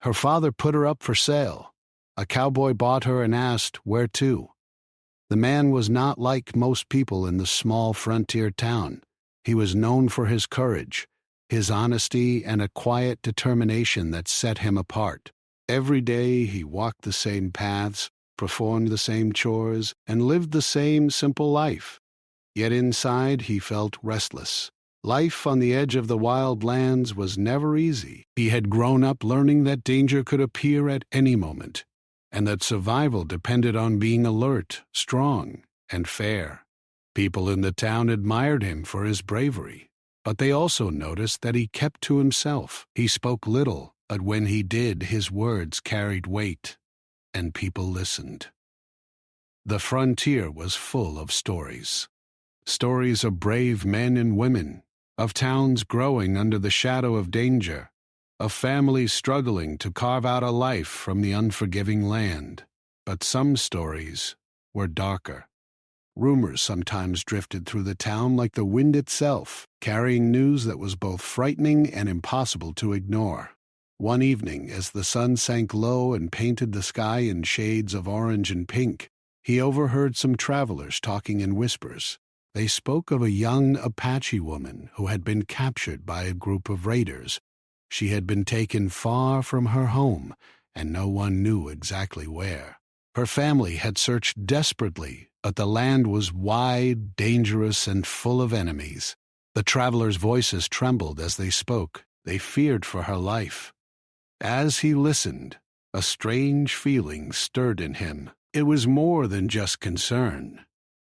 Her father put her up for sale. A cowboy bought her and asked, "Where to?" The man was not like most people in the small frontier town. He was known for his courage, his honesty, and a quiet determination that set him apart. Every day he walked the same paths, performed the same chores, and lived the same simple life. Yet inside he felt restless. Life on the edge of the wild lands was never easy. He had grown up learning that danger could appear at any moment, and that survival depended on being alert, strong, and fair. People in the town admired him for his bravery, but they also noticed that he kept to himself. He spoke little, but when he did, his words carried weight, and people listened. The frontier was full of stories. Stories of brave men and women, of towns growing under the shadow of danger, of families struggling to carve out a life from the unforgiving land. But some stories were darker. Rumors sometimes drifted through the town like the wind itself, carrying news that was both frightening and impossible to ignore. One evening, as the sun sank low and painted the sky in shades of orange and pink, he overheard some travelers talking in whispers. They spoke of a young Apache woman who had been captured by a group of raiders. She had been taken far from her home, and no one knew exactly where. Her family had searched desperately, but the land was wide, dangerous, and full of enemies. The travelers' voices trembled as they spoke. They feared for her life. As he listened, a strange feeling stirred in him. It was more than just concern.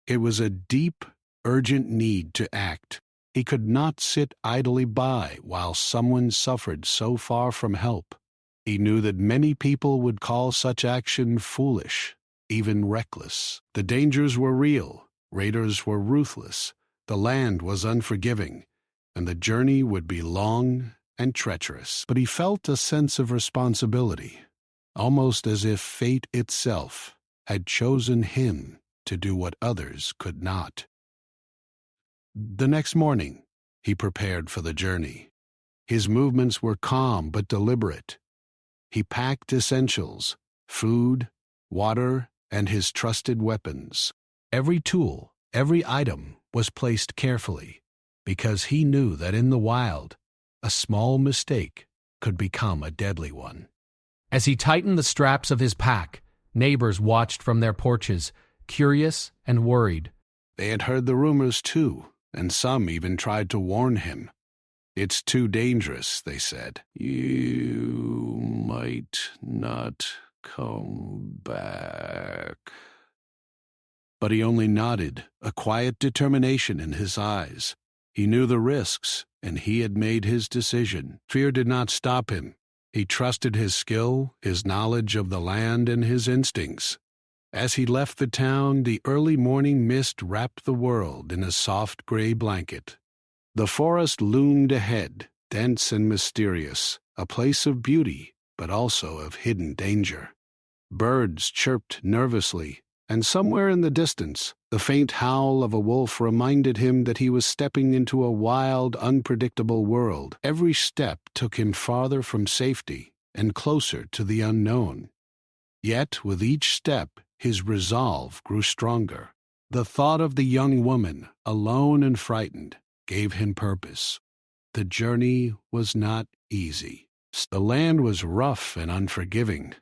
It was a deep, urgent need to act. He could not sit idly by while someone suffered so far from help. He knew that many people would call such action foolish, even reckless. The dangers were real, raiders were ruthless, the land was unforgiving, and the journey would be long and treacherous. But he felt a sense of responsibility, almost as if fate itself had chosen him to do what others could not. The next morning, he prepared for the journey. His movements were calm but deliberate. He packed essentials, food, water, and his trusted weapons. Every tool, every item was placed carefully, because he knew that in the wild, a small mistake could become a deadly one. As he tightened the straps of his pack, neighbors watched from their porches, curious and worried. They had heard the rumors too, and some even tried to warn him. "It's too dangerous," they said. "You might not come back." But he only nodded, a quiet determination in his eyes. He knew the risks, and he had made his decision. Fear did not stop him. He trusted his skill, his knowledge of the land, and his instincts. As he left the town, the early morning mist wrapped the world in a soft gray blanket. The forest loomed ahead, dense and mysterious, a place of beauty, but also of hidden danger. Birds chirped nervously, and somewhere in the distance, the faint howl of a wolf reminded him that he was stepping into a wild, unpredictable world. Every step took him farther from safety and closer to the unknown. Yet, with each step, his resolve grew stronger. The thought of the young woman, alone and frightened, gave him purpose. The journey was not easy. The land was rough and unforgiving.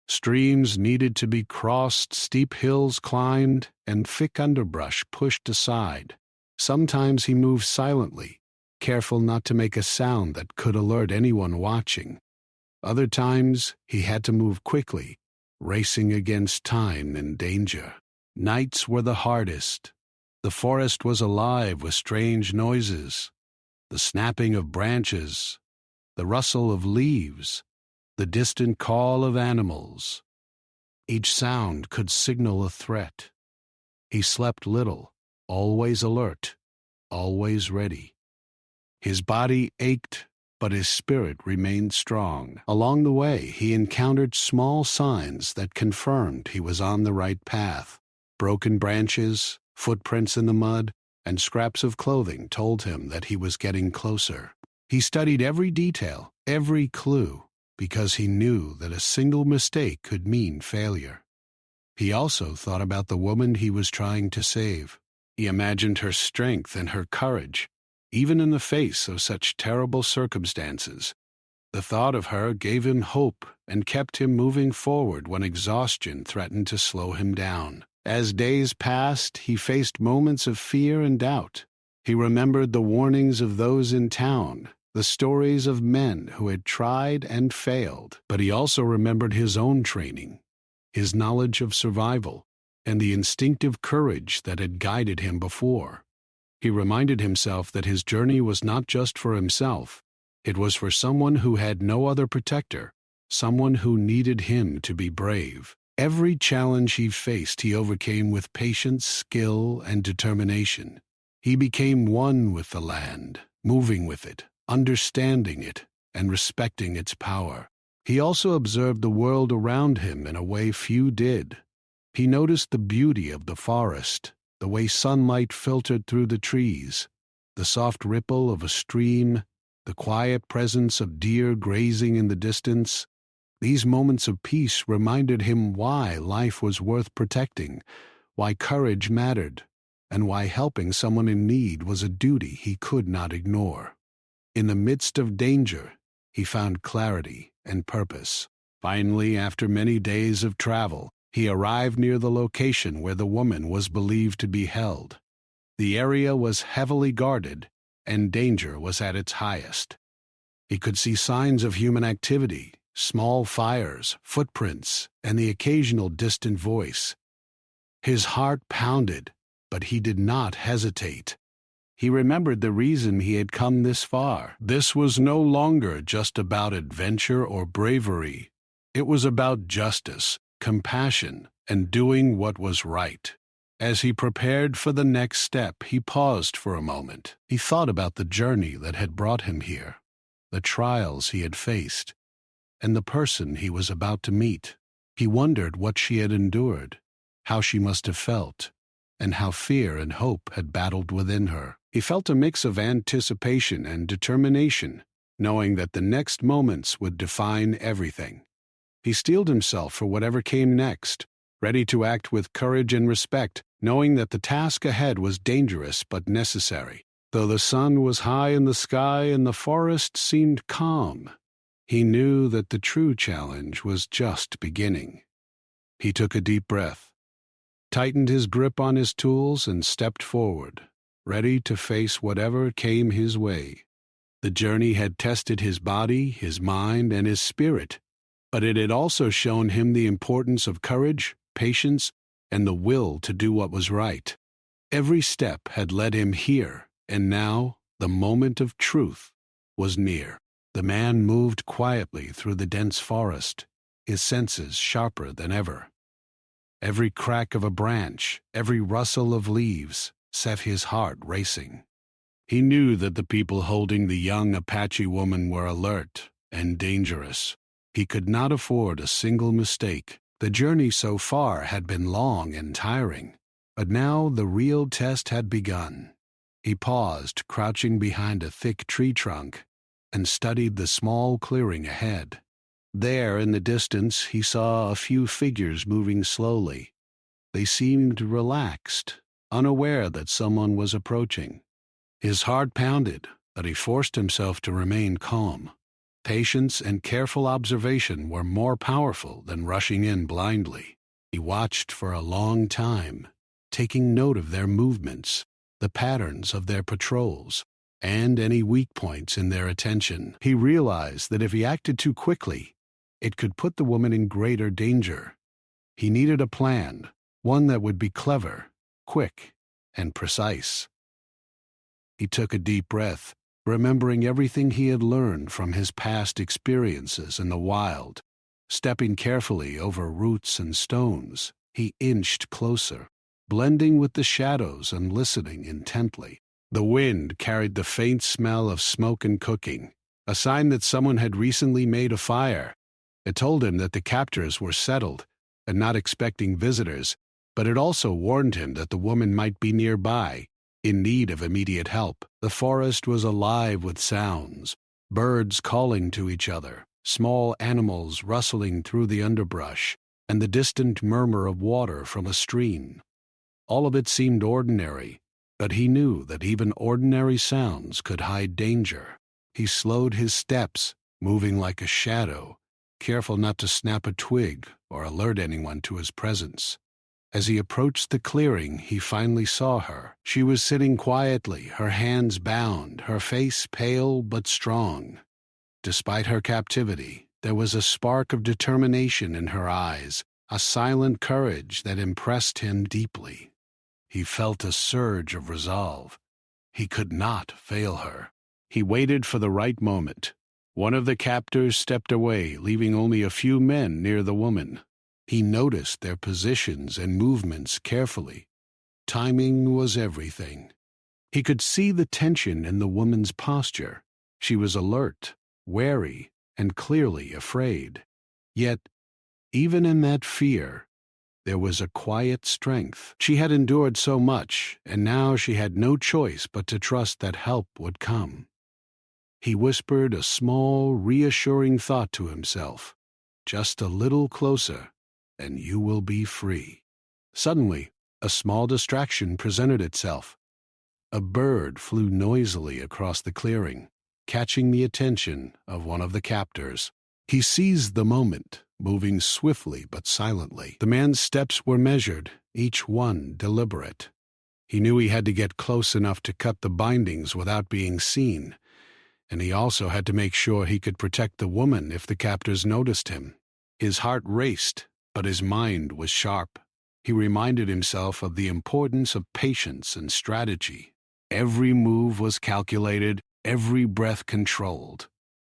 Streams needed to be crossed, steep hills climbed, and thick underbrush pushed aside. Sometimes he moved silently, careful not to make a sound that could alert anyone watching. Other times he had to move quickly, racing against time and danger. Nights were the hardest. The forest was alive with strange noises, the snapping of branches, the rustle of leaves, the distant call of animals. Each sound could signal a threat. He slept little, always alert, always ready. His body ached, but his spirit remained strong. Along the way, he encountered small signs that confirmed he was on the right path. Broken branches, footprints in the mud, and scraps of clothing told him that he was getting closer. He studied every detail, every clue, because he knew that a single mistake could mean failure. He also thought about the woman he was trying to save. He imagined her strength and her courage, even in the face of such terrible circumstances. The thought of her gave him hope and kept him moving forward when exhaustion threatened to slow him down. As days passed, he faced moments of fear and doubt. He remembered the warnings of those in town, the stories of men who had tried and failed, but he also remembered his own training, his knowledge of survival, and the instinctive courage that had guided him before. He reminded himself that his journey was not just for himself. It was for someone who had no other protector, someone who needed him to be brave. Every challenge he faced he overcame with patience, skill, and determination. He became one with the land, moving with it, understanding it, and respecting its power. He also observed the world around him in a way few did. He noticed the beauty of the forest, the way sunlight filtered through the trees, the soft ripple of a stream, the quiet presence of deer grazing in the distance. These moments of peace reminded him why life was worth protecting, why courage mattered, and why helping someone in need was a duty he could not ignore. In the midst of danger, he found clarity and purpose. Finally, after many days of travel, he arrived near the location where the woman was believed to be held. The area was heavily guarded, and danger was at its highest. He could see signs of human activity, small fires, footprints, and the occasional distant voice. His heart pounded, but he did not hesitate. He remembered the reason he had come this far. This was no longer just about adventure or bravery. It was about justice, compassion, and doing what was right. As he prepared for the next step, he paused for a moment. He thought about the journey that had brought him here, the trials he had faced, and the person he was about to meet. He wondered what she had endured, how she must have felt, and how fear and hope had battled within her. He felt a mix of anticipation and determination, knowing that the next moments would define everything. He steeled himself for whatever came next, ready to act with courage and respect, knowing that the task ahead was dangerous but necessary. Though the sun was high in the sky and the forest seemed calm, he knew that the true challenge was just beginning. He took a deep breath, tightened his grip on his tools, and stepped forward, ready to face whatever came his way. The journey had tested his body, his mind, and his spirit, but it had also shown him the importance of courage, patience, and the will to do what was right. Every step had led him here, and now the moment of truth was near. The man moved quietly through the dense forest, his senses sharper than ever. Every crack of a branch, every rustle of leaves, set his heart racing. He knew that the people holding the young Apache woman were alert and dangerous. He could not afford a single mistake. The journey so far had been long and tiring, but now the real test had begun. He paused, crouching behind a thick tree trunk, and studied the small clearing ahead. There, in the distance, he saw a few figures moving slowly. They seemed relaxed, unaware that someone was approaching. His heart pounded, but he forced himself to remain calm. Patience and careful observation were more powerful than rushing in blindly. He watched for a long time, taking note of their movements, the patterns of their patrols, and any weak points in their attention. He realized that if he acted too quickly, it could put the woman in greater danger. He needed a plan, one that would be clever, quick, and precise. He took a deep breath, remembering everything he had learned from his past experiences in the wild. Stepping carefully over roots and stones, he inched closer, blending with the shadows and listening intently. The wind carried the faint smell of smoke and cooking, a sign that someone had recently made a fire. It told him that the captors were settled and not expecting visitors, but it also warned him that the woman might be nearby, in need of immediate help. The forest was alive with sounds, birds calling to each other, small animals rustling through the underbrush, and the distant murmur of water from a stream. All of it seemed ordinary, but he knew that even ordinary sounds could hide danger. He slowed his steps, moving like a shadow, careful not to snap a twig or alert anyone to his presence. As he approached the clearing, he finally saw her. She was sitting quietly, her hands bound, her face pale but strong. Despite her captivity, there was a spark of determination in her eyes, a silent courage that impressed him deeply. He felt a surge of resolve. He could not fail her. He waited for the right moment. One of the captors stepped away, leaving only a few men near the woman. He noticed their positions and movements carefully. Timing was everything. He could see the tension in the woman's posture. She was alert, wary, and clearly afraid. Yet, even in that fear, there was a quiet strength. She had endured so much, and now she had no choice but to trust that help would come. He whispered a small, reassuring thought to himself. Just a little closer, and you will be free. Suddenly, a small distraction presented itself. A bird flew noisily across the clearing, catching the attention of one of the captors. He seized the moment, moving swiftly but silently. The man's steps were measured, each one deliberate. He knew he had to get close enough to cut the bindings without being seen, and he also had to make sure he could protect the woman if the captors noticed him. His heart raced, but his mind was sharp. He reminded himself of the importance of patience and strategy. Every move was calculated, every breath controlled.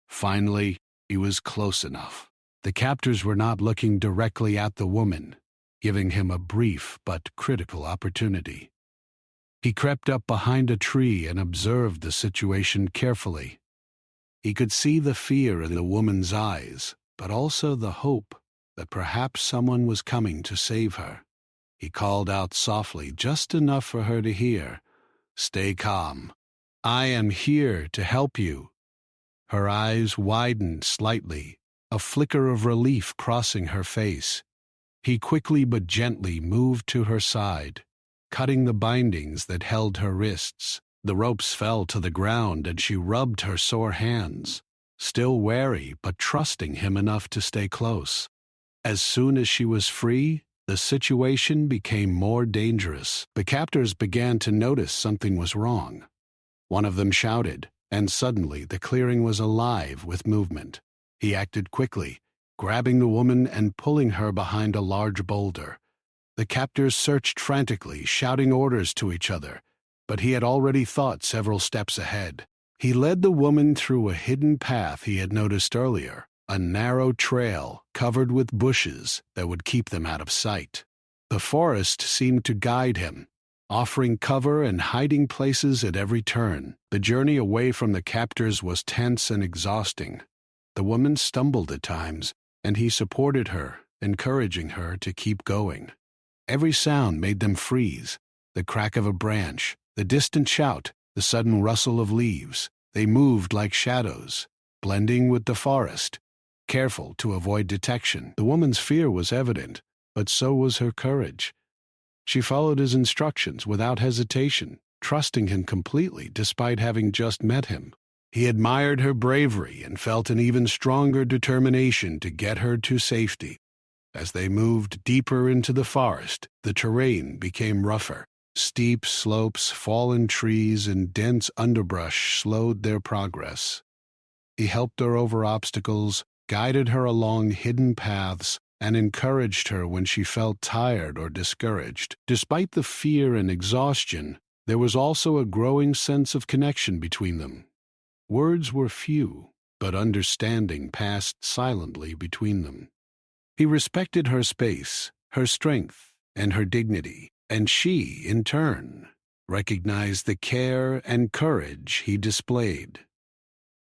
Finally, he was close enough. The captors were not looking directly at the woman, giving him a brief but critical opportunity. He crept up behind a tree and observed the situation carefully. He could see the fear in the woman's eyes, but also the hope that perhaps someone was coming to save her. He called out softly, just enough for her to hear, "Stay calm. I am here to help you." Her eyes widened slightly, a flicker of relief crossing her face. He quickly but gently moved to her side, cutting the bindings that held her wrists. The ropes fell to the ground and she rubbed her sore hands, still wary but trusting him enough to stay close. As soon as she was free, the situation became more dangerous. The captors began to notice something was wrong. One of them shouted, and suddenly the clearing was alive with movement. He acted quickly, grabbing the woman and pulling her behind a large boulder. The captors searched frantically, shouting orders to each other, but he had already thought several steps ahead. He led the woman through a hidden path he had noticed earlier, a narrow trail covered with bushes that would keep them out of sight. The forest seemed to guide him, offering cover and hiding places at every turn. The journey away from the captors was tense and exhausting. The woman stumbled at times, and he supported her, encouraging her to keep going. Every sound made them freeze, the crack of a branch, the distant shout, the sudden rustle of leaves. They moved like shadows, blending with the forest, careful to avoid detection. The woman's fear was evident, but so was her courage. She followed his instructions without hesitation, trusting him completely despite having just met him. He admired her bravery and felt an even stronger determination to get her to safety. As they moved deeper into the forest, the terrain became rougher. Steep slopes, fallen trees, and dense underbrush slowed their progress. He helped her over obstacles, guided her along hidden paths, and encouraged her when she felt tired or discouraged. Despite the fear and exhaustion, there was also a growing sense of connection between them. Words were few, but understanding passed silently between them. He respected her space, her strength, and her dignity, and she, in turn, recognized the care and courage he displayed.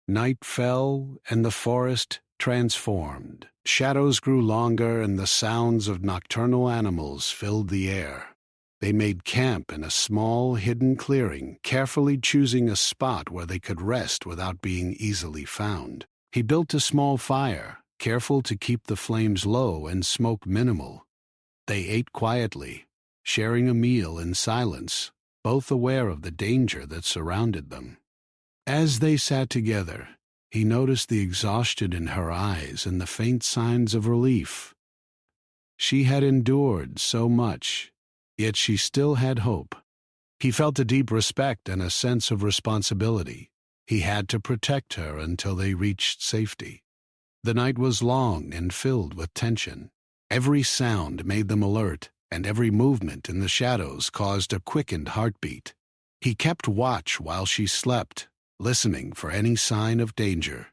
Night fell, and the forest transformed. Shadows grew longer, and the sounds of nocturnal animals filled the air. They made camp in a small, hidden clearing, carefully choosing a spot where they could rest without being easily found. He built a small fire, careful to keep the flames low and smoke minimal. They ate quietly, sharing a meal in silence, both aware of the danger that surrounded them. As they sat together, he noticed the exhaustion in her eyes and the faint signs of relief. She had endured so much, yet she still had hope. He felt a deep respect and a sense of responsibility. He had to protect her until they reached safety. The night was long and filled with tension. Every sound made them alert, and every movement in the shadows caused a quickened heartbeat. He kept watch while she slept, listening for any sign of danger.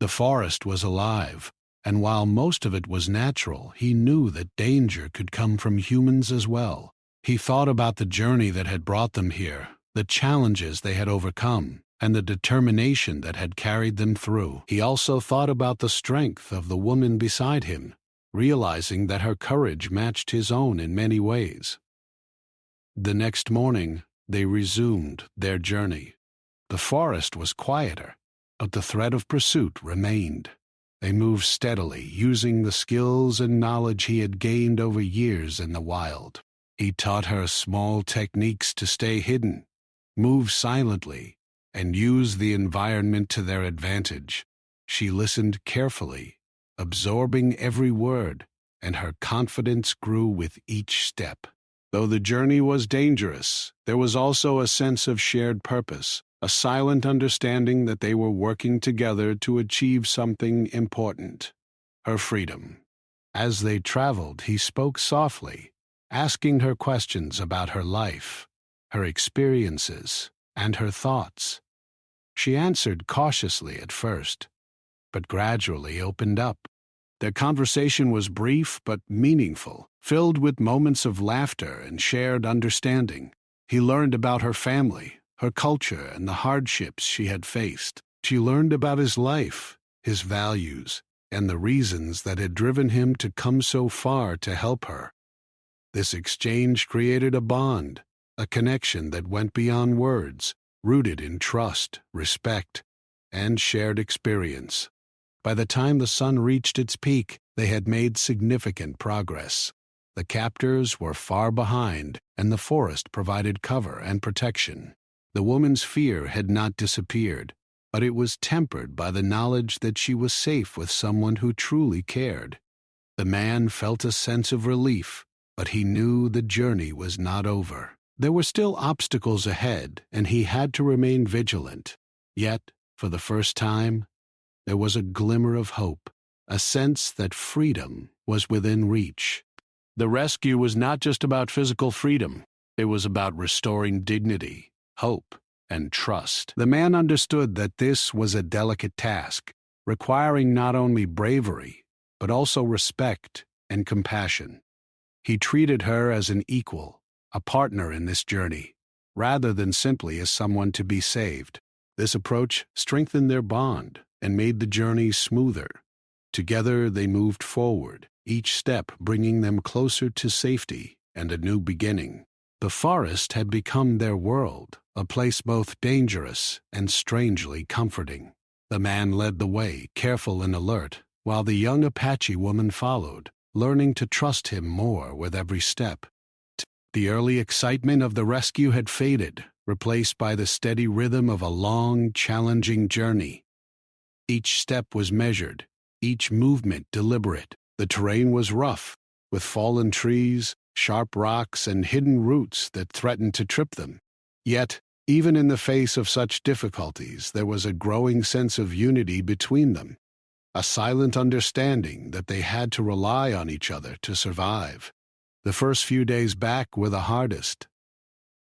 The forest was alive, and while most of it was natural, he knew that danger could come from humans as well. He thought about the journey that had brought them here, the challenges they had overcome, and the determination that had carried them through. He also thought about the strength of the woman beside him, realizing that her courage matched his own in many ways. The next morning, they resumed their journey. The forest was quieter, but the threat of pursuit remained. They moved steadily, using the skills and knowledge he had gained over years in the wild. He taught her small techniques to stay hidden, move silently, and use the environment to their advantage. She listened carefully, absorbing every word, and her confidence grew with each step. Though the journey was dangerous, there was also a sense of shared purpose, a silent understanding that they were working together to achieve something important: her freedom. As they traveled, he spoke softly, asking her questions about her life, her experiences, and her thoughts. She answered cautiously at first, but gradually opened up. Their conversation was brief but meaningful, filled with moments of laughter and shared understanding. He learned about her family, her culture, and the hardships she had faced. She learned about his life, his values, and the reasons that had driven him to come so far to help her. This exchange created a bond, a connection that went beyond words, rooted in trust, respect, and shared experience. By the time the sun reached its peak, they had made significant progress. The captors were far behind, and the forest provided cover and protection. The woman's fear had not disappeared, but it was tempered by the knowledge that she was safe with someone who truly cared. The man felt a sense of relief, but he knew the journey was not over. There were still obstacles ahead, and he had to remain vigilant. Yet, for the first time, there was a glimmer of hope, a sense that freedom was within reach. The rescue was not just about physical freedom. It was about restoring dignity, hope, and trust. The man understood that this was a delicate task, requiring not only bravery, but also respect and compassion. He treated her as an equal, a partner in this journey, rather than simply as someone to be saved. This approach strengthened their bond and made the journey smoother. Together they moved forward, each step bringing them closer to safety and a new beginning. The forest had become their world, a place both dangerous and strangely comforting. The man led the way, careful and alert, while the young Apache woman followed, learning to trust him more with every step. The early excitement of the rescue had faded, replaced by the steady rhythm of a long, challenging journey. Each step was measured, each movement deliberate. The terrain was rough, with fallen trees, sharp rocks, and hidden roots that threatened to trip them. Yet, even in the face of such difficulties, there was a growing sense of unity between them, a silent understanding that they had to rely on each other to survive. The first few days back were the hardest.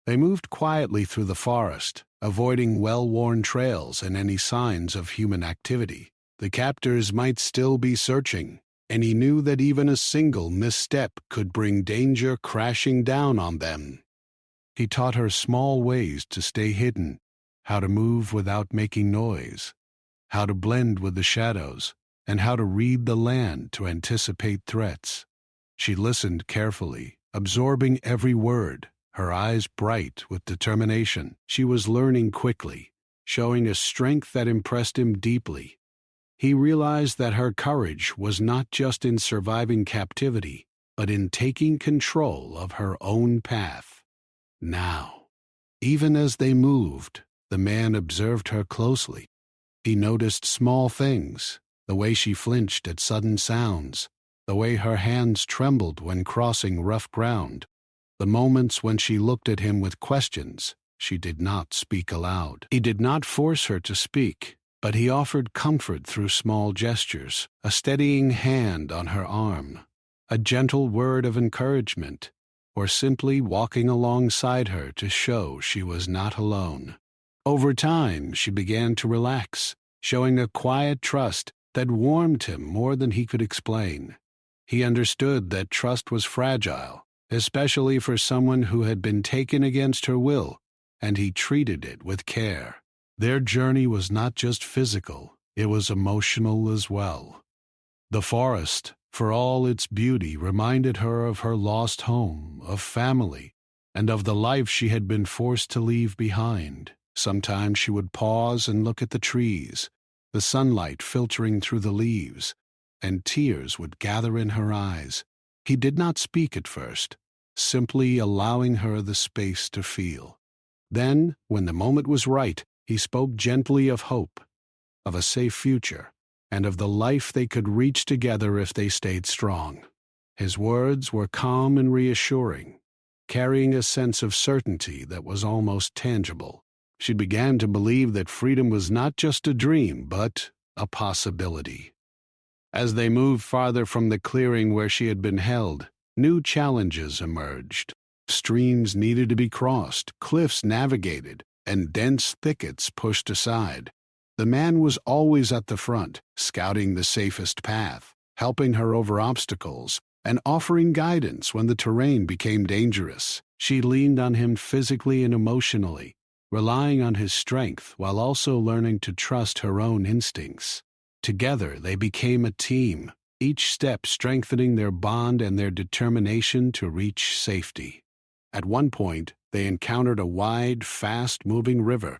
They moved quietly through the forest, avoiding well-worn trails and any signs of human activity. The captors might still be searching, and he knew that even a single misstep could bring danger crashing down on them. He taught her small ways to stay hidden, how to move without making noise, how to blend with the shadows, and how to read the land to anticipate threats. She listened carefully, absorbing every word, her eyes bright with determination. She was learning quickly, showing a strength that impressed him deeply. He realized that her courage was not just in surviving captivity, but in taking control of her own path. Now, even as they moved, the man observed her closely. He noticed small things, the way she flinched at sudden sounds, the way her hands trembled when crossing rough ground, the moments when she looked at him with questions. She did not speak aloud. He did not force her to speak, but he offered comfort through small gestures, a steadying hand on her arm, a gentle word of encouragement, or simply walking alongside her to show she was not alone. Over time, she began to relax, showing a quiet trust that warmed him more than he could explain. He understood that trust was fragile, especially for someone who had been taken against her will, and he treated it with care. Their journey was not just physical, it was emotional as well. The forest, for all its beauty, reminded her of her lost home, of family, and of the life she had been forced to leave behind. Sometimes she would pause and look at the trees, the sunlight filtering through the leaves, and tears would gather in her eyes. He did not speak at first, simply allowing her the space to feel. Then, when the moment was right, he spoke gently of hope, of a safe future, and of the life they could reach together if they stayed strong. His words were calm and reassuring, carrying a sense of certainty that was almost tangible. She began to believe that freedom was not just a dream, but a possibility. As they moved farther from the clearing where she had been held, new challenges emerged. Streams needed to be crossed, cliffs navigated, and dense thickets pushed aside. The man was always at the front, scouting the safest path, helping her over obstacles, and offering guidance when the terrain became dangerous. She leaned on him physically and emotionally, relying on his strength while also learning to trust her own instincts. Together they became a team, each step strengthening their bond and their determination to reach safety. At one point, they encountered a wide, fast-moving river.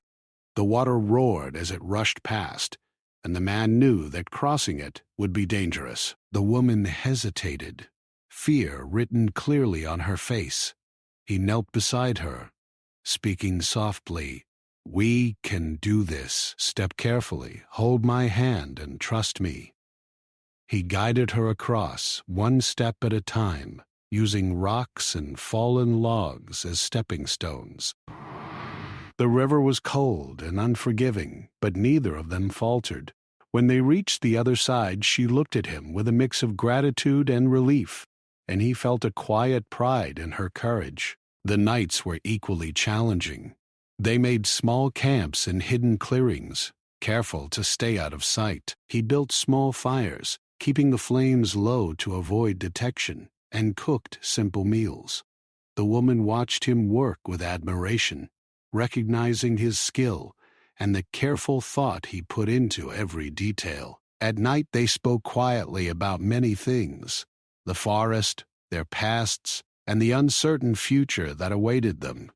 The water roared as it rushed past, and the man knew that crossing it would be dangerous. The woman hesitated, fear written clearly on her face. He knelt beside her, speaking softly, "We can do this. Step carefully, hold my hand, and trust me." He guided her across, one step at a time, using rocks and fallen logs as stepping stones. The river was cold and unforgiving, but neither of them faltered. When they reached the other side, she looked at him with a mix of gratitude and relief, and he felt a quiet pride in her courage. The nights were equally challenging. They made small camps in hidden clearings, careful to stay out of sight. He built small fires, keeping the flames low to avoid detection, and cooked simple meals. The woman watched him work with admiration, recognizing his skill and the careful thought he put into every detail. At night they spoke quietly about many things: the forest, their pasts, and the uncertain future that awaited them.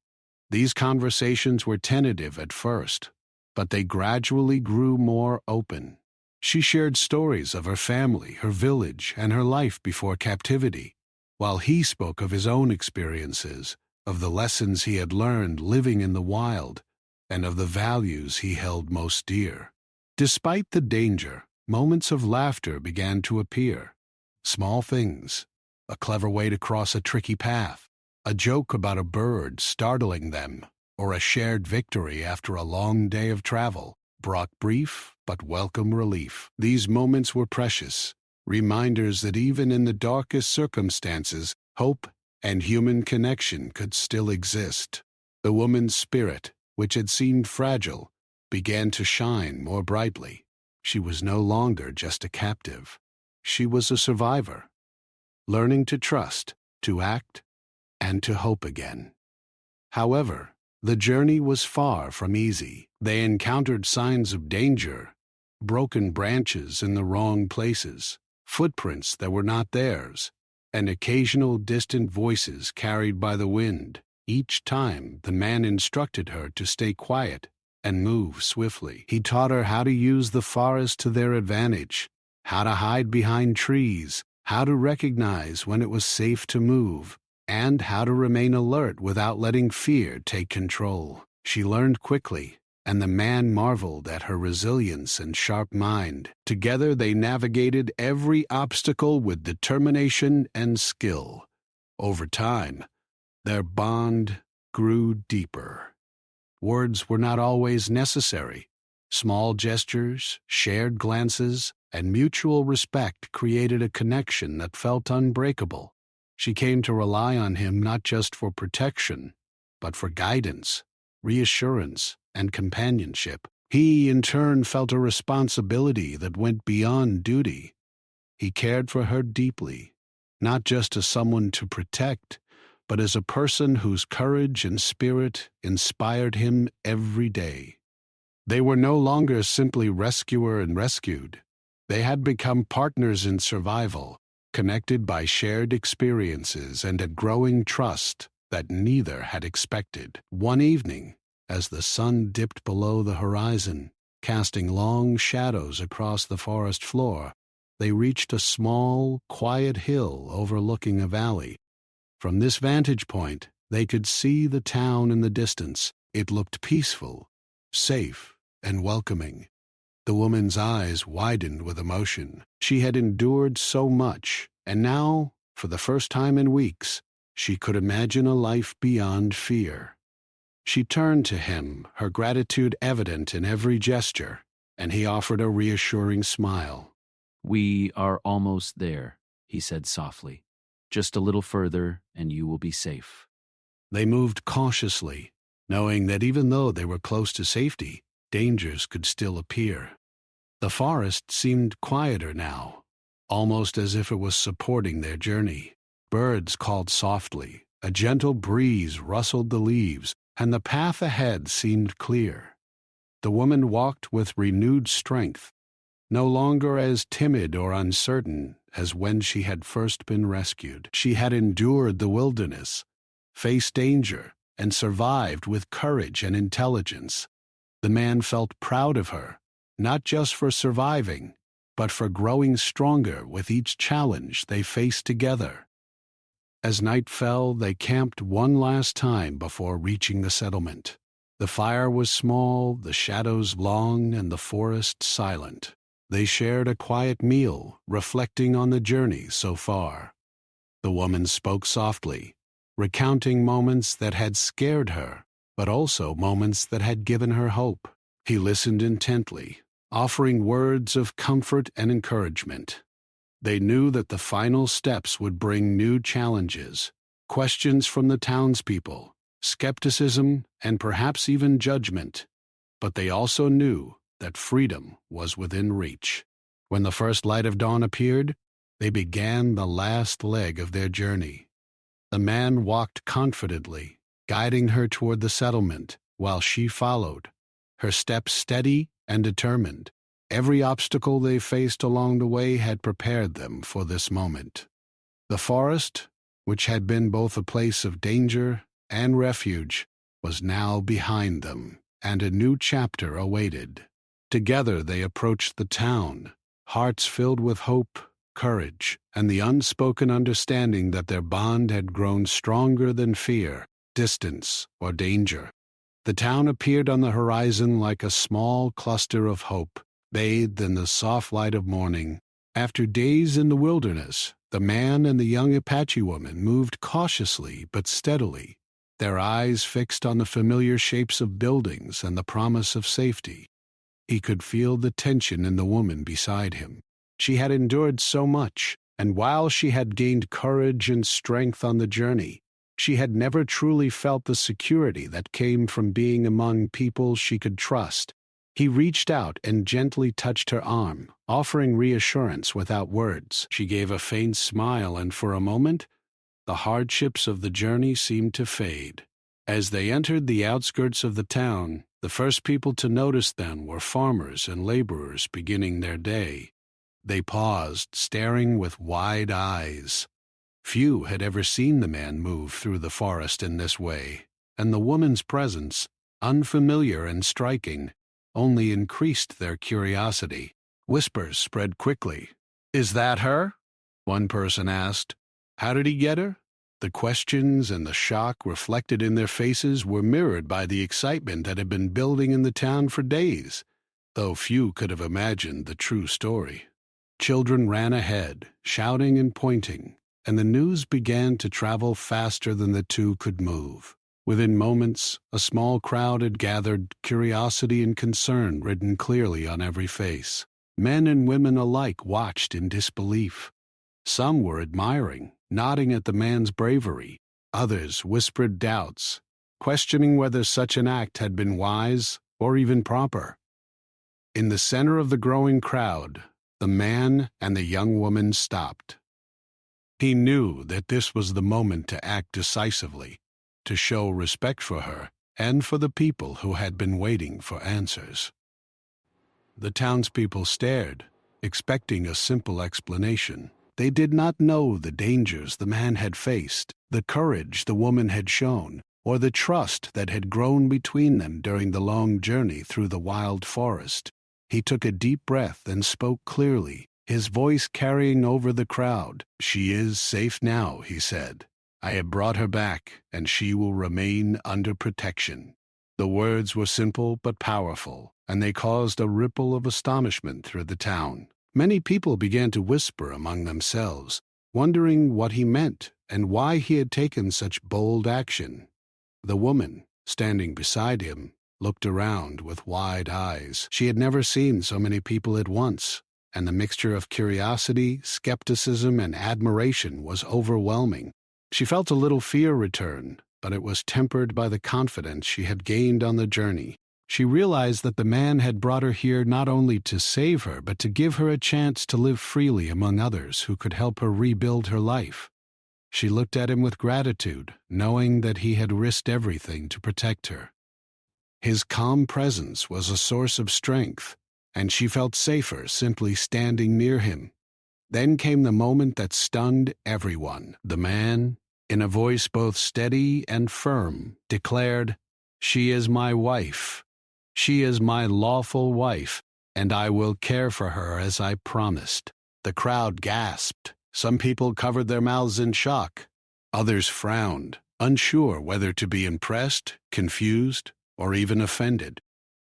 These conversations were tentative at first, but they gradually grew more open. She shared stories of her family, her village, and her life before captivity, while he spoke of his own experiences, of the lessons he had learned living in the wild, and of the values he held most dear. Despite the danger, moments of laughter began to appear. Small things, a clever way to cross a tricky path, a joke about a bird startling them, or a shared victory after a long day of travel, brought brief but welcome relief. These moments were precious, reminders that even in the darkest circumstances, hope and human connection could still exist. The woman's spirit, which had seemed fragile, began to shine more brightly. She was no longer just a captive. She was a survivor, learning to trust, to act, and to hope again. However, the journey was far from easy. They encountered signs of danger, broken branches in the wrong places, footprints that were not theirs, and occasional distant voices carried by the wind. Each time, the man instructed her to stay quiet, and move swiftly. He taught her how to use the forest to their advantage, how to hide behind trees, how to recognize when it was safe to move, and how to remain alert without letting fear take control. She learned quickly, and the man marveled at her resilience and sharp mind. Together they navigated every obstacle with determination and skill. Over time, their bond grew deeper. Words were not always necessary. Small gestures, shared glances, and mutual respect created a connection that felt unbreakable. She came to rely on him not just for protection, but for guidance, reassurance, and companionship. He, in turn, felt a responsibility that went beyond duty. He cared for her deeply, not just as someone to protect, but as a person whose courage and spirit inspired him every day. They were no longer simply rescuer and rescued. They had become partners in survival, connected by shared experiences and a growing trust that neither had expected. One evening, as the sun dipped below the horizon, casting long shadows across the forest floor, they reached a small, quiet hill overlooking a valley. From this vantage point, they could see the town in the distance. It looked peaceful, safe, and welcoming. The woman's eyes widened with emotion. She had endured so much, and now, for the first time in weeks, she could imagine a life beyond fear. She turned to him, her gratitude evident in every gesture, and he offered a reassuring smile. "We are almost there," he said softly. "Just a little further, and you will be safe." They moved cautiously, knowing that even though they were close to safety, dangers could still appear. The forest seemed quieter now, almost as if it was supporting their journey. Birds called softly, a gentle breeze rustled the leaves, and the path ahead seemed clear. The woman walked with renewed strength, no longer as timid or uncertain as when she had first been rescued. She had endured the wilderness, faced danger, and survived with courage and intelligence. The man felt proud of her, not just for surviving, but for growing stronger with each challenge they faced together. As night fell, they camped one last time before reaching the settlement. The fire was small, the shadows long, and the forest silent. They shared a quiet meal, reflecting on the journey so far. The woman spoke softly, recounting moments that had scared her, but also moments that had given her hope. He listened intently, offering words of comfort and encouragement. They knew that the final steps would bring new challenges, questions from the townspeople, skepticism, and perhaps even judgment. But they also knew that freedom was within reach. When the first light of dawn appeared, they began the last leg of their journey. The man walked confidently, guiding her toward the settlement, while she followed, her steps steady and determined. Every obstacle they faced along the way had prepared them for this moment. The forest, which had been both a place of danger and refuge, was now behind them, and a new chapter awaited. Together they approached the town, hearts filled with hope, courage, and the unspoken understanding that their bond had grown stronger than fear, distance, or danger. The town appeared on the horizon like a small cluster of hope, bathed in the soft light of morning. After days in the wilderness, the man and the young Apache woman moved cautiously but steadily, their eyes fixed on the familiar shapes of buildings and the promise of safety. He could feel the tension in the woman beside him. She had endured so much, and while she had gained courage and strength on the journey, she had never truly felt the security that came from being among people she could trust. He reached out and gently touched her arm, offering reassurance without words. She gave a faint smile, and for a moment, the hardships of the journey seemed to fade. As they entered the outskirts of the town, the first people to notice them were farmers and laborers beginning their day. They paused, staring with wide eyes. Few had ever seen the man move through the forest in this way, and the woman's presence, unfamiliar and striking, only increased their curiosity. Whispers spread quickly. "Is that her?" one person asked. "How did he get her?" The questions and the shock reflected in their faces were mirrored by the excitement that had been building in the town for days, though few could have imagined the true story. Children ran ahead, shouting and pointing, and the news began to travel faster than the two could move. Within moments, a small crowd had gathered, curiosity and concern written clearly on every face. Men and women alike watched in disbelief. Some were admiring, nodding at the man's bravery. Others whispered doubts, questioning whether such an act had been wise or even proper. In the center of the growing crowd, the man and the young woman stopped. He knew that this was the moment to act decisively, to show respect for her and for the people who had been waiting for answers. The townspeople stared, expecting a simple explanation. They did not know the dangers the man had faced, the courage the woman had shown, or the trust that had grown between them during the long journey through the wild forest. He took a deep breath and spoke clearly, his voice carrying over the crowd. "She is safe now," he said. "I have brought her back, and she will remain under protection." The words were simple but powerful, and they caused a ripple of astonishment through the town. Many people began to whisper among themselves, wondering what he meant and why he had taken such bold action. The woman, standing beside him, looked around with wide eyes. She had never seen so many people at once, and the mixture of curiosity, skepticism, and admiration was overwhelming. She felt a little fear return, but it was tempered by the confidence she had gained on the journey. She realized that the man had brought her here not only to save her, but to give her a chance to live freely among others who could help her rebuild her life. She looked at him with gratitude, knowing that he had risked everything to protect her. His calm presence was a source of strength, and she felt safer simply standing near him. Then came the moment that stunned everyone. The man, in a voice both steady and firm, declared, "She is my wife. She is my lawful wife, and I will care for her as I promised." The crowd gasped. Some people covered their mouths in shock. Others frowned, unsure whether to be impressed, confused, or even offended.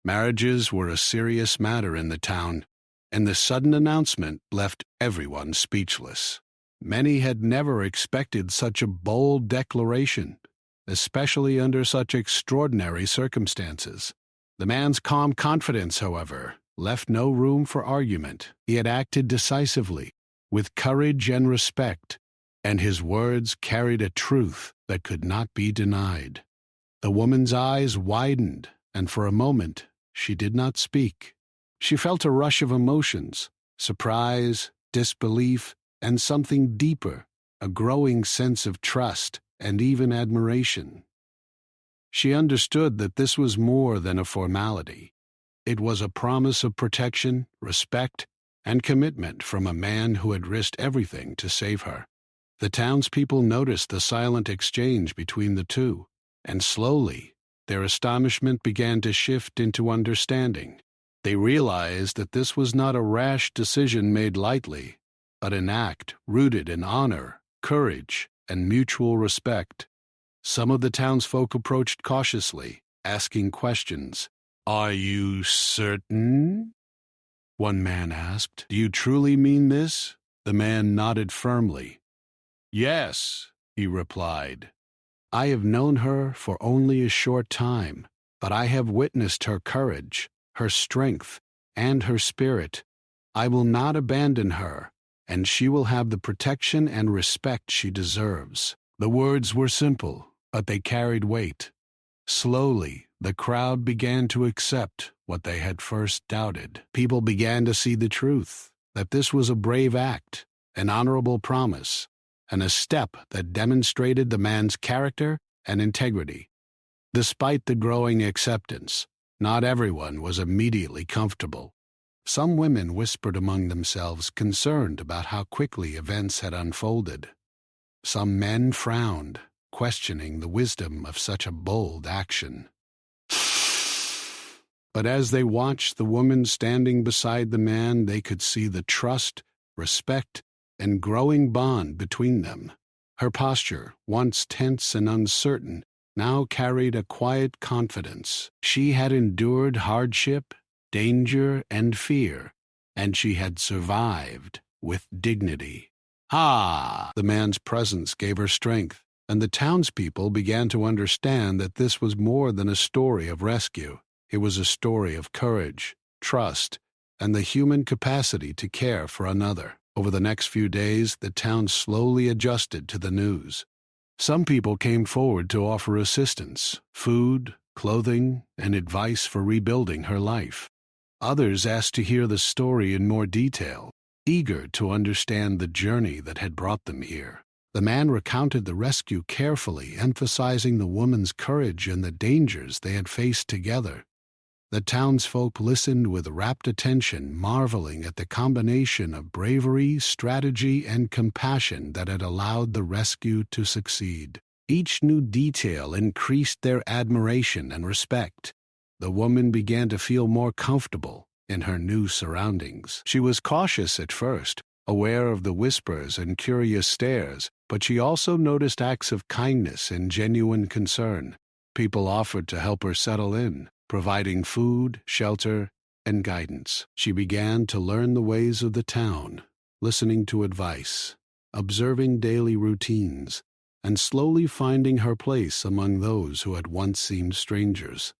Marriages were a serious matter in the town, and the sudden announcement left everyone speechless. Many had never expected such a bold declaration, especially under such extraordinary circumstances. The man's calm confidence, however, left no room for argument. He had acted decisively, with courage and respect, and his words carried a truth that could not be denied. The woman's eyes widened, and for a moment she did not speak. She felt a rush of emotions, surprise, disbelief, and something deeper, a growing sense of trust and even admiration. She understood that this was more than a formality. It was a promise of protection, respect, and commitment from a man who had risked everything to save her. The townspeople noticed the silent exchange between the two, and slowly their astonishment began to shift into understanding. They realized that this was not a rash decision made lightly, but an act rooted in honor, courage, and mutual respect. Some of the townsfolk approached cautiously, asking questions. "Are you certain?" one man asked. "Do you truly mean this?" The man nodded firmly. "Yes," he replied. "I have known her for only a short time, but I have witnessed her courage, her strength, and her spirit. I will not abandon her, and she will have the protection and respect she deserves." The words were simple, but they carried weight. Slowly, the crowd began to accept what they had first doubted. People began to see the truth, that this was a brave act, an honorable promise, and a step that demonstrated the man's character and integrity. Despite the growing acceptance, not everyone was immediately comfortable. Some women whispered among themselves, concerned about how quickly events had unfolded. Some men frowned, questioning the wisdom of such a bold action. But as they watched the woman standing beside the man, they could see the trust, respect, and growing bond between them. Her posture, once tense and uncertain, now carried a quiet confidence. She had endured hardship, danger, and fear, and she had survived with dignity. Ah! The man's presence gave her strength, and the townspeople began to understand that this was more than a story of rescue. It was a story of courage, trust, and the human capacity to care for another. Over the next few days, the town slowly adjusted to the news. Some people came forward to offer assistance, food, clothing, and advice for rebuilding her life. Others asked to hear the story in more detail, eager to understand the journey that had brought them here. The man recounted the rescue carefully, emphasizing the woman's courage and the dangers they had faced together. The townsfolk listened with rapt attention, marveling at the combination of bravery, strategy, and compassion that had allowed the rescue to succeed. Each new detail increased their admiration and respect. The woman began to feel more comfortable in her new surroundings. She was cautious at first, aware of the whispers and curious stares, but she also noticed acts of kindness and genuine concern. People offered to help her settle in, providing food, shelter, and guidance. She began to learn the ways of the town, listening to advice, observing daily routines, and slowly finding her place among those who had once seemed strangers.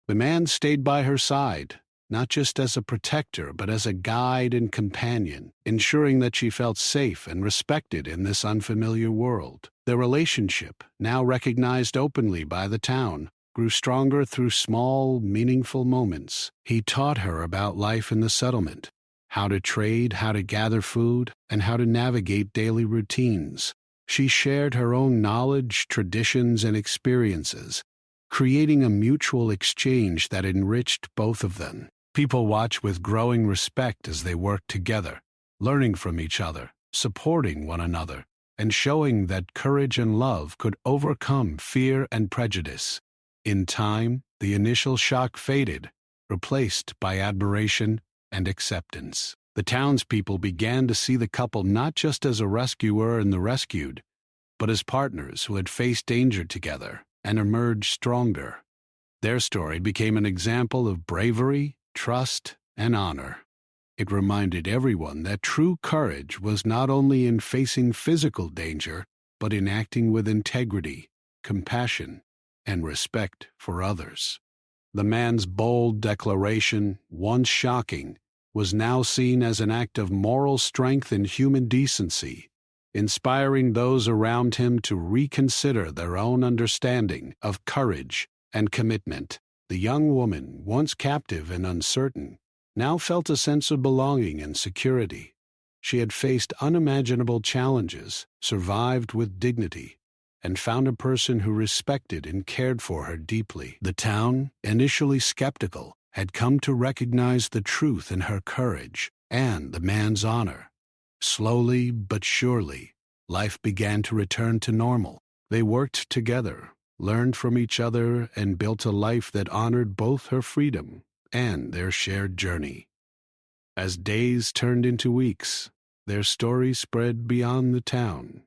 The man stayed by her side, not just as a protector, but as a guide and companion, ensuring that she felt safe and respected in this unfamiliar world. Their relationship, now recognized openly by the town, grew stronger through small, meaningful moments. He taught her about life in the settlement, how to trade, how to gather food, and how to navigate daily routines. She shared her own knowledge, traditions, and experiences, creating a mutual exchange that enriched both of them. People watched with growing respect as they worked together, learning from each other, supporting one another, and showing that courage and love could overcome fear and prejudice. In time, the initial shock faded, replaced by admiration and acceptance. The townspeople began to see the couple not just as a rescuer and the rescued, but as partners who had faced danger together and emerged stronger. Their story became an example of bravery, trust, and honor. It reminded everyone that true courage was not only in facing physical danger, but in acting with integrity, compassion, and respect for others. The man's bold declaration, once shocking, was now seen as an act of moral strength and human decency, inspiring those around him to reconsider their own understanding of courage and commitment. The young woman, once captive and uncertain, now felt a sense of belonging and security. She had faced unimaginable challenges, survived with dignity, and found a person who respected and cared for her deeply. The town, initially skeptical, had come to recognize the truth in her courage and the man's honor. Slowly but surely, life began to return to normal. They worked together, learned from each other, and built a life that honored both her freedom and their shared journey. As days turned into weeks, their story spread beyond the town.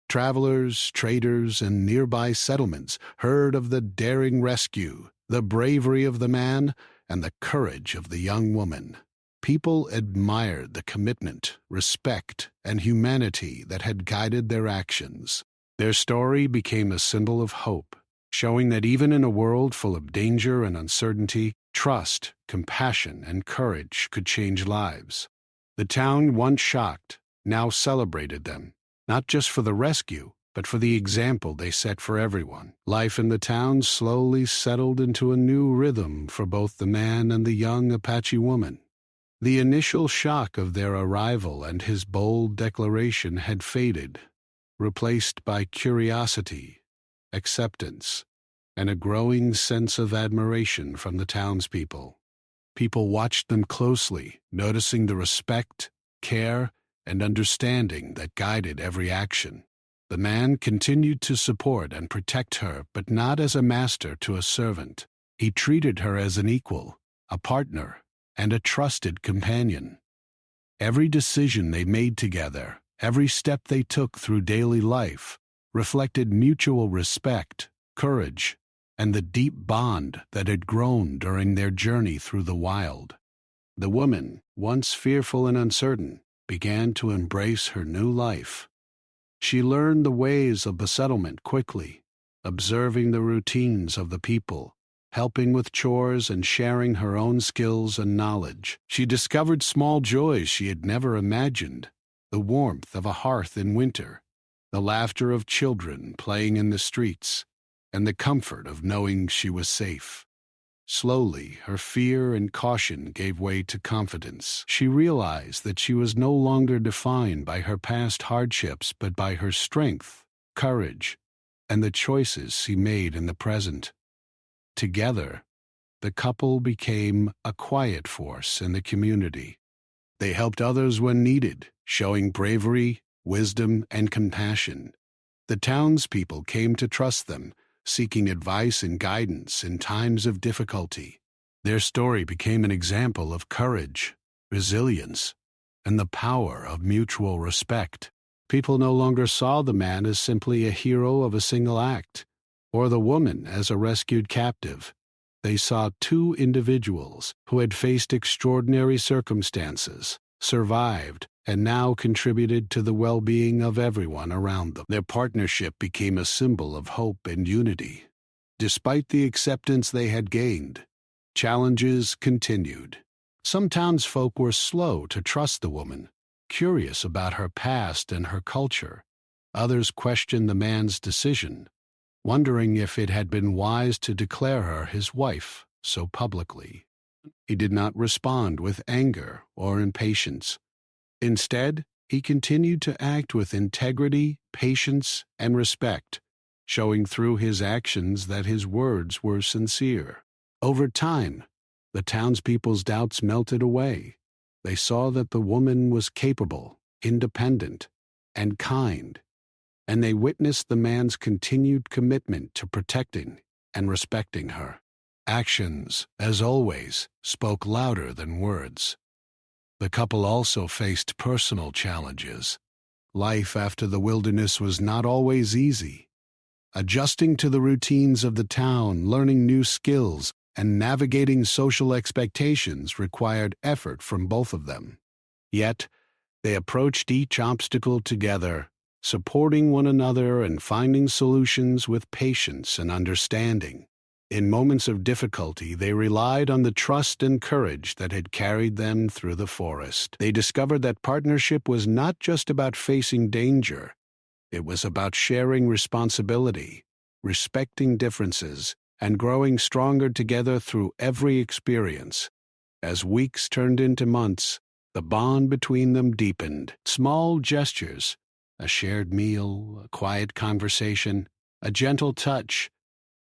Travelers, traders, and nearby settlements heard of the daring rescue, the bravery of the man, and the courage of the young woman. People admired the commitment, respect, and humanity that had guided their actions. Their story became a symbol of hope, showing that even in a world full of danger and uncertainty, trust, compassion, and courage could change lives. The town, once shocked, now celebrated them, not just for the rescue, but for the example they set for everyone. Life in the town slowly settled into a new rhythm for both the man and the young Apache woman. The initial shock of their arrival and his bold declaration had faded, replaced by curiosity, acceptance, and a growing sense of admiration from the townspeople. People watched them closely, noticing the respect, care, and understanding that guided every action. The man continued to support and protect her, but not as a master to a servant, He treated her as an equal, a partner, and a trusted companion. Every decision they made together, every step they took through daily life, reflected mutual respect, courage, and the deep bond that had grown during their journey through the wild. The woman, once fearful and uncertain, began to embrace her new life. She learned the ways of the settlement quickly, observing the routines of the people, helping with chores and sharing her own skills and knowledge. She discovered small joys she had never imagined: the warmth of a hearth in winter, the laughter of children playing in the streets, and the comfort of knowing she was safe. Slowly, her fear and caution gave way to confidence. She realized that she was no longer defined by her past hardships but by her strength, courage, and the choices she made in the present. Together, the couple became a quiet force in the community. They helped others when needed, showing bravery, wisdom, and compassion. The townspeople came to trust them, seeking advice and guidance in times of difficulty. Their story became an example of courage, resilience, and the power of mutual respect. People no longer saw the man as simply a hero of a single act, or the woman as a rescued captive. They saw two individuals who had faced extraordinary circumstances, survived, and now contributed to the well-being of everyone around them. Their partnership became a symbol of hope and unity. Despite the acceptance they had gained, challenges continued. Some townsfolk were slow to trust the woman, curious about her past and her culture. Others questioned the man's decision, wondering if it had been wise to declare her his wife so publicly. He did not respond with anger or impatience. Instead, he continued to act with integrity, patience, and respect, showing through his actions that his words were sincere. Over time, the townspeople's doubts melted away. They saw that the woman was capable, independent, and kind, and they witnessed the man's continued commitment to protecting and respecting her. Actions, as always, spoke louder than words. The couple also faced personal challenges. Life after the wilderness was not always easy. Adjusting to the routines of the town, learning new skills, and navigating social expectations required effort from both of them. Yet, they approached each obstacle together, supporting one another and finding solutions with patience and understanding. In moments of difficulty, they relied on the trust and courage that had carried them through the forest. They discovered that partnership was not just about facing danger. It was about sharing responsibility, respecting differences, and growing stronger together through every experience. As weeks turned into months, the bond between them deepened. Small gestures, a shared meal, a quiet conversation, a gentle touch,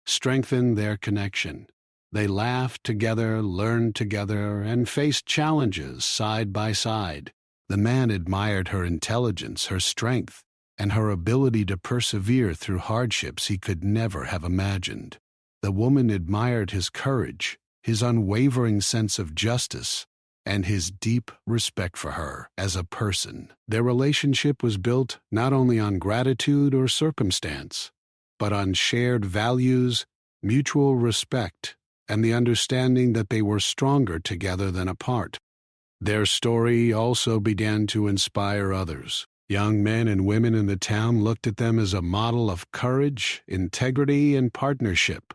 strengthened their connection. They laughed together, learned together, and faced challenges side by side. The man admired her intelligence, her strength, and her ability to persevere through hardships he could never have imagined. The woman admired his courage, his unwavering sense of justice, and his deep respect for her as a person. Their relationship was built not only on gratitude or circumstance, but on shared values, mutual respect, and the understanding that they were stronger together than apart. Their story also began to inspire others. Young men and women in the town looked at them as a model of courage, integrity, and partnership.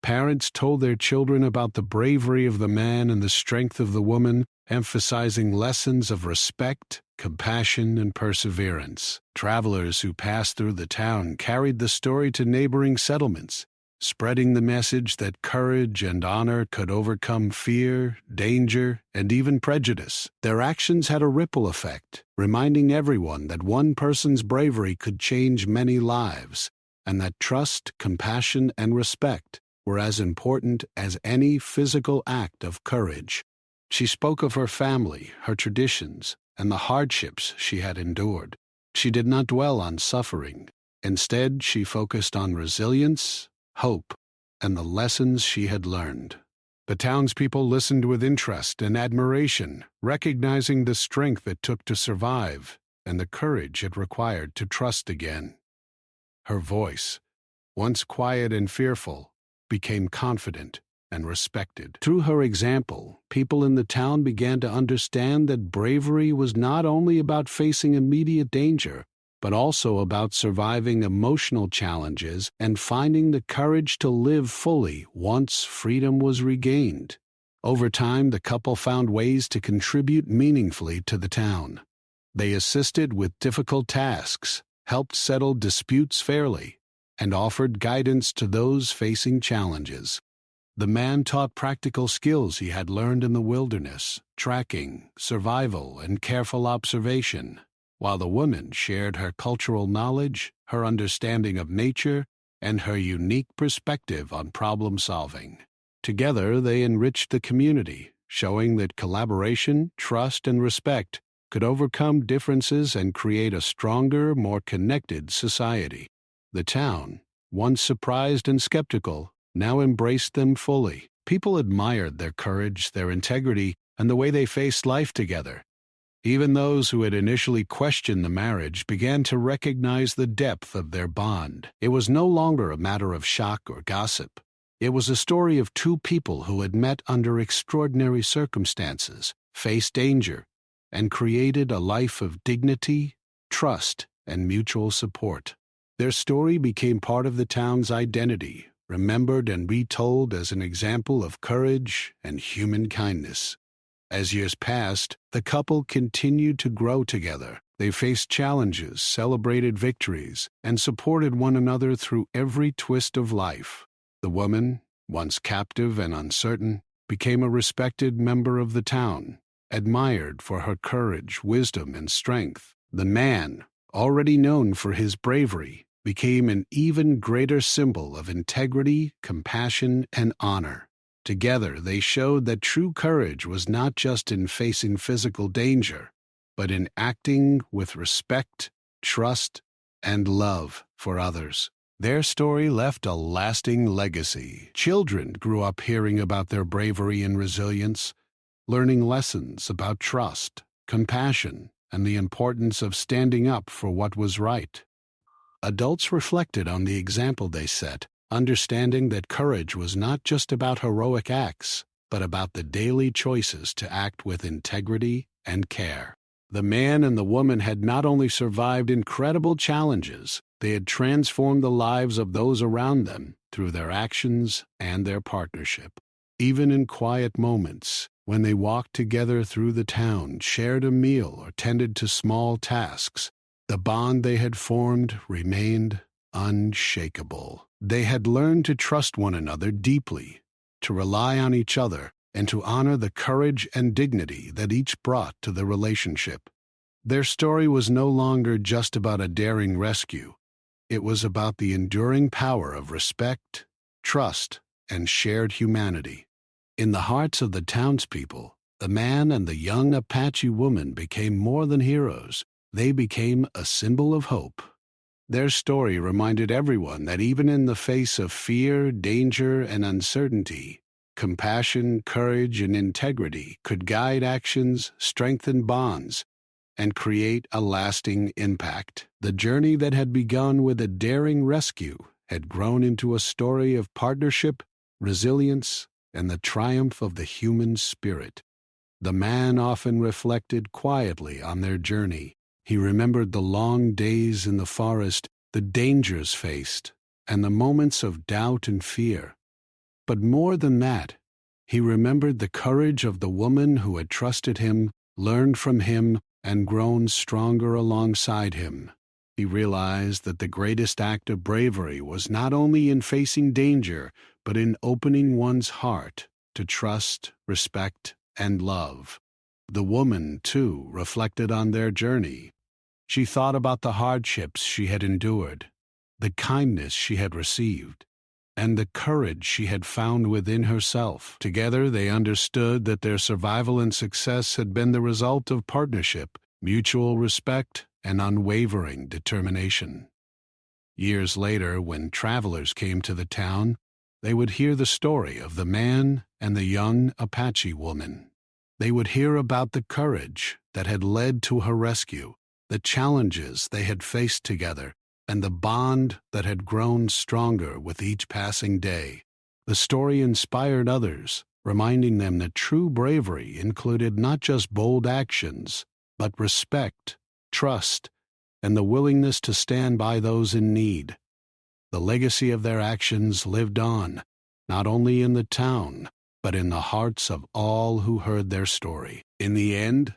Parents told their children about the bravery of the man and the strength of the woman, emphasizing lessons of respect, compassion, and perseverance. Travelers who passed through the town carried the story to neighboring settlements, spreading the message that courage and honor could overcome fear, danger, and even prejudice. Their actions had a ripple effect, reminding everyone that one person's bravery could change many lives, and that trust, compassion, and respect were as important as any physical act of courage. She spoke of her family, her traditions, and the hardships she had endured. She did not dwell on suffering. Instead, she focused on resilience, hope, and the lessons she had learned. The townspeople listened with interest and admiration, recognizing the strength it took to survive and the courage it required to trust again. Her voice, once quiet and fearful, became confident and respected. Through her example, people in the town began to understand that bravery was not only about facing immediate danger, but also about surviving emotional challenges and finding the courage to live fully once freedom was regained. Over time, the couple found ways to contribute meaningfully to the town. They assisted with difficult tasks, helped settle disputes fairly, and offered guidance to those facing challenges. The man taught practical skills he had learned in the wilderness, tracking, survival, and careful observation, while the woman shared her cultural knowledge, her understanding of nature, and her unique perspective on problem solving. Together, they enriched the community, showing that collaboration, trust, and respect could overcome differences and create a stronger, more connected society. The town, once surprised and skeptical, now embraced them fully. People admired their courage, their integrity, and the way they faced life together. Even those who had initially questioned the marriage began to recognize the depth of their bond. It was no longer a matter of shock or gossip. It was a story of two people who had met under extraordinary circumstances, faced danger, and created a life of dignity, trust, and mutual support. Their story became part of the town's identity, remembered and retold as an example of courage and human kindness. As years passed, the couple continued to grow together. They faced challenges, celebrated victories, and supported one another through every twist of life. The woman, once captive and uncertain, became a respected member of the town, admired for her courage, wisdom, and strength. The man, already known for his bravery, became an even greater symbol of integrity, compassion, and honor. Together, they showed that true courage was not just in facing physical danger, but in acting with respect, trust, and love for others. Their story left a lasting legacy. Children grew up hearing about their bravery and resilience, learning lessons about trust, compassion, and the importance of standing up for what was right. Adults reflected on the example they set, understanding that courage was not just about heroic acts, but about the daily choices to act with integrity and care. The man and the woman had not only survived incredible challenges, they had transformed the lives of those around them through their actions and their partnership. Even in quiet moments, when they walked together through the town, shared a meal, or tended to small tasks, the bond they had formed remained unshakable. They had learned to trust one another deeply, to rely on each other, and to honor the courage and dignity that each brought to the relationship. Their story was no longer just about a daring rescue. It was about the enduring power of respect, trust, and shared humanity. In the hearts of the townspeople, the man and the young Apache woman became more than heroes. They became a symbol of hope. Their story reminded everyone that even in the face of fear, danger, and uncertainty, compassion, courage, and integrity could guide actions, strengthen bonds, and create a lasting impact. The journey that had begun with a daring rescue had grown into a story of partnership, resilience, and the triumph of the human spirit. The man often reflected quietly on their journey. He remembered the long days in the forest, the dangers faced, and the moments of doubt and fear. But more than that, he remembered the courage of the woman who had trusted him, learned from him, and grown stronger alongside him. He realized that the greatest act of bravery was not only in facing danger, but in opening one's heart to trust, respect, and love. The woman, too, reflected on their journey. She thought about the hardships she had endured, the kindness she had received, and the courage she had found within herself. Together, they understood that their survival and success had been the result of partnership, mutual respect, and unwavering determination. Years later, when travelers came to the town, They would hear the story of the man and the young Apache woman. They would hear about the courage that had led to her rescue, the challenges they had faced together, and the bond that had grown stronger with each passing day. The story inspired others, reminding them that true bravery included not just bold actions, but respect, trust, and the willingness to stand by those in need. The legacy of their actions lived on, not only in the town, but in the hearts of all who heard their story. In the end,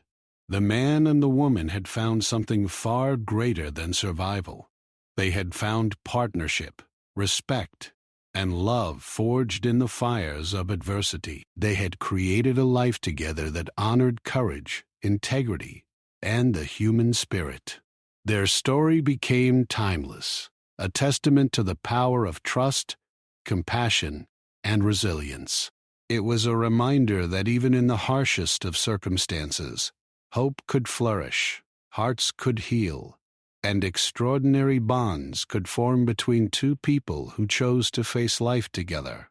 the man and the woman had found something far greater than survival. They had found partnership, respect, and love forged in the fires of adversity. They had created a life together that honored courage, integrity, and the human spirit. Their story became timeless, a testament to the power of trust, compassion, and resilience. It was a reminder that even in the harshest of circumstances, hope could flourish, hearts could heal, and extraordinary bonds could form between two people who chose to face life together.